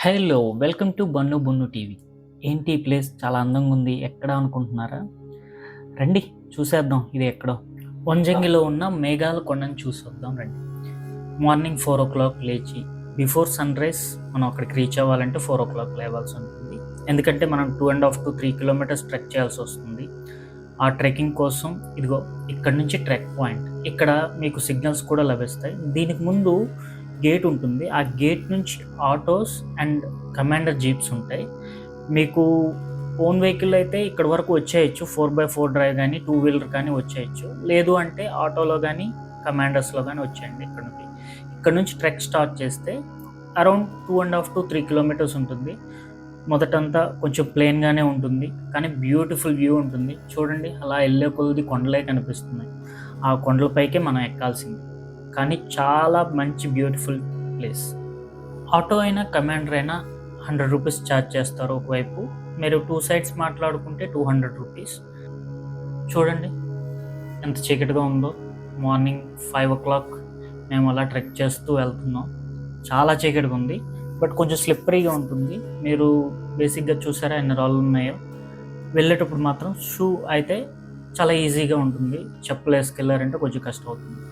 Hello! Welcome to Bannu Bonnu TV. ఏంటి ఈ place చాలా అందంగా ఉంది. ఎక్కడ అనుకుంటున్నారా? రండి చూసేద్దాం ఇది ఎక్కడో. వంజంగిలో ఉన్న మేఘాల కొండని చూసొద్దాం రండి. మార్నింగ్ 4:00 లేచి బిఫోర్ సన్‌రైజ్ మనం అక్కడికి రీచ్ అవ్వాలంటే 4:00 లేవాల్సి ఉంటుంది. ఎందుకంటే మనం 2.5-3 కిలోమీటర్స్ ట్రెక్ చేయాల్సి వస్తుంది. ఆ ట్రెక్కింగ్ కోసం ఇదిగో ఇక్కడ నుంచి ట్రెక్ పాయింట్. ఇక్కడ మీకు సిగ్నల్స్ కూడా లభిస్తాయి. దీనికి ముందు గేట్ ఉంటుంది. ఆ గేట్ నుంచి ఆటోస్ అండ్ కమాండర్ జీప్స్ ఉంటాయి. మీకు ఓన్ వెహికల్ అయితే ఇక్కడ వరకు వచ్చేయచ్చు. 4x4 డ్రైవ్ కానీ, 2 వీలర్ కానీ వచ్చేయచ్చు. లేదు అంటే ఆటోలో కానీ, కమాండర్స్‌లో కానీ వచ్చేయండి ఇక్కడ నుండి. ఇక్కడ నుంచి ట్రెక్ స్టార్ట్ చేస్తే అరౌండ్ 2.5-3 కిలోమీటర్స్ ఉంటుంది. మొదటంతా కొంచెం ప్లెయిన్‌గానే ఉంటుంది. కానీ బ్యూటిఫుల్ వ్యూ ఉంటుంది. చూడండి అలా ఎళ్ళే కొలది కొండలే కనిపిస్తున్నాయి. ఆ కొండలపైకే మనం ఎక్కాల్సింది. కానీ చాలా మంచి బ్యూటిఫుల్ ప్లేస్. ఆటో అయినా, కమాండర్ అయినా ₹100 ఛార్జ్ చేస్తారు ఒకవైపు. మీరు 2 సైడ్స్ మాట్లాడుకుంటే ₹200. చూడండి ఎంత చీకటిగా ఉందో. మార్నింగ్ 5:00 మేము అలా ట్రెక్ చేస్తూ వెళ్తున్నాం. చాలా చీకటిగా ఉంది. బట్ కొంచెం స్లిప్పరీగా ఉంటుంది. మీరు బేసిక్‌గా చూసారా ఎన్ని రాళ్ళు ఉన్నాయో. వెళ్ళేటప్పుడు మాత్రం షూ అయితే చాలా ఈజీగా ఉంటుంది. చెప్పులు వేసుకెళ్లారంటే కొంచెం కష్టం అవుతుంది.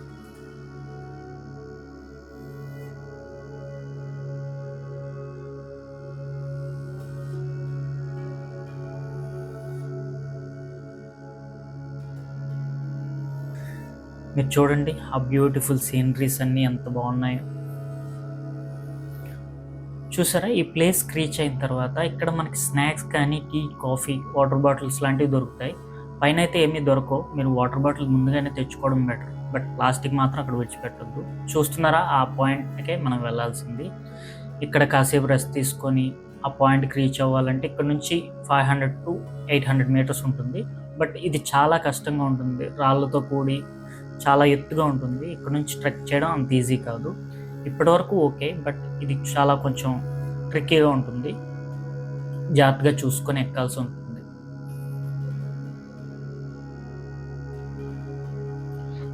మీరు చూడండి ఆ బ్యూటిఫుల్ సీనరీస్ అన్నీ ఎంత బాగున్నాయో. చూసారా ఈ ప్లేస్‌కి రీచ్ అయిన తర్వాత ఇక్కడ మనకి స్నాక్స్ కానీ, టీ, కాఫీ, వాటర్ బాటిల్స్ లాంటివి దొరుకుతాయి. పైనైతే ఏమీ దొరకవు. మీరు వాటర్ బాటిల్ ముందుగానే తెచ్చుకోవడం బెటర్. బట్ ప్లాస్టిక్ మాత్రం అక్కడ విడిచిపెట్టొద్దు. చూస్తున్నారా ఆ పాయింట్‌కే మనం వెళ్ళాల్సింది. ఇక్కడ కాసేపు రెస్ట్ తీసుకొని ఆ పాయింట్‌కి రీచ్ అవ్వాలంటే ఇక్కడ నుంచి 500-800 మీటర్స్ ఉంటుంది. బట్ ఇది చాలా కష్టంగా ఉంటుంది. రాళ్ళతో కూడి చాలా ఎత్తుగా ఉంటుంది. ఇక్కడ నుంచి ట్రెక్ చేయడం అంత ఈజీ కాదు. ఇప్పటివరకు ఓకే. బట్ ఇది చాలా కొంచెం ట్రిక్కీగా ఉంటుంది. జాగ్రత్తగా చూసుకొని ఎక్కాల్సి ఉంటుంది.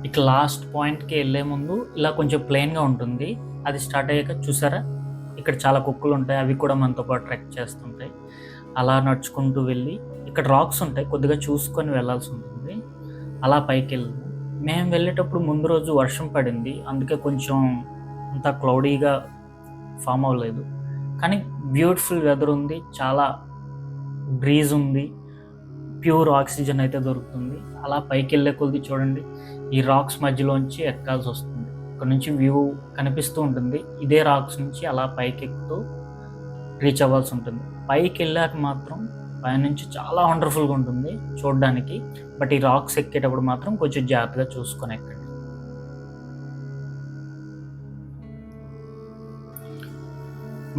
ఇక లాస్ట్ పాయింట్‌కి వెళ్ళే ముందు ఇలా కొంచెం ప్లెయిన్‌గా ఉంటుంది. అది స్టార్ట్ అయ్యాక చూసారా ఇక్కడ చాలా కుక్కలు ఉంటాయి. అవి కూడా మనతో పాటు ట్రెక్ చేస్తుంటాయి. అలా నడుచుకుంటూ వెళ్ళి ఇక్కడ రాక్స్ ఉంటాయి. కొద్దిగా చూసుకొని వెళ్ళాల్సి ఉంటుంది. అలా పైకెళ్ళాము. మేము వెళ్ళేటప్పుడు ముందు రోజు వర్షం పడింది. అందుకే కొంచెం అంతా క్లౌడీగా ఫామ్ అవ్వలేదు. కానీ బ్యూటిఫుల్ వెదర్ ఉంది. చాలా బ్రీజ్ ఉంది. ప్యూర్ ఆక్సిజన్ అయితే దొరుకుతుంది. అలా పైకెళ్ళే కొలది చూడండి ఈ రాక్స్ మధ్యలోంచి ఎక్కాల్సి వస్తుంది. ఇక్కడ నుంచి వ్యూ కనిపిస్తూ ఉంటుంది. ఇదే రాక్స్ నుంచి అలా పైకెక్కుతూ రీచ్ అవ్వాల్సి ఉంటుంది. పైకెళ్ళాక మాత్రం పైనుంచి చాలా వండర్ఫుల్‌గా ఉంటుంది చూడడానికి. బట్ ఈ రాక్స్ ఎక్కేటప్పుడు మాత్రం కొంచెం జాగ్రత్తగా చూసుకొని ఎక్కండి.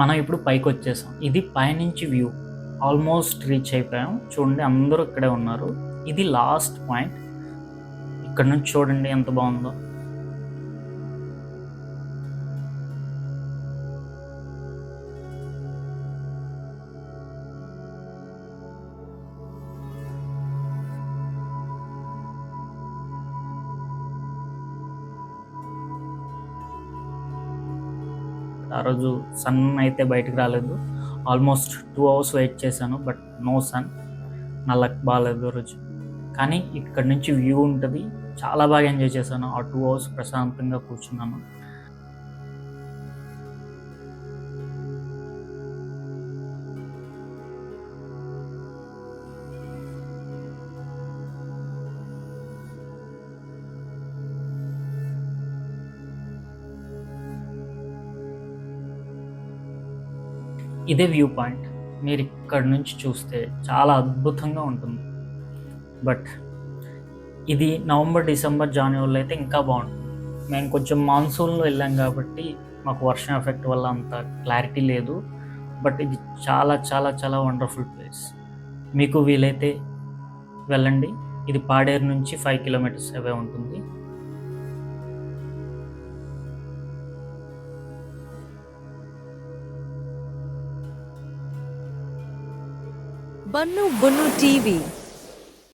మనం ఇప్పుడు పైకొచ్చేసాం. ఇది పైనుంచి వ్యూ. ఆల్మోస్ట్ రీచ్ అయిపోయాం. చూడండి అందరూ ఇక్కడే ఉన్నారు. ఇది లాస్ట్ పాయింట్. ఇక్కడ నుంచి చూడండి ఎంత బాగుందో. ఆ రోజు సన్ అయితే బయటకు రాలేదు. ఆల్మోస్ట్ 2 అవర్స్ వెయిట్ చేశాను. But no sun. నా లక్ బాగాలేదు రోజు. కానీ ఇక్కడ నుంచి వ్యూ ఉంటుంది. చాలా బాగా ఎంజాయ్ చేశాను. ఆ 2 అవర్స్ ప్రశాంతంగా కూర్చున్నాను. ఇదే వ్యూ పాయింట్. మీరు ఇక్కడ నుంచి చూస్తే చాలా అద్భుతంగా ఉంటుంది. బట్ ఇది నవంబర్, డిసెంబర్, జనవరిలో అయితే ఇంకా బాగుంటుంది. మేము కొంచెం మాన్సూన్‌లో వెళ్ళాం కాబట్టి మాకు వర్షం ఎఫెక్ట్ వల్ల అంత క్లారిటీ లేదు. బట్ ఇది చాలా చాలా చాలా వండర్ఫుల్ ప్లేస్. మీకు వీలైతే వెళ్ళండి. ఇది పాడేరు నుంచి 5 కిలోమీటర్స్ అవే ఉంటుంది. Bun Bonnu TV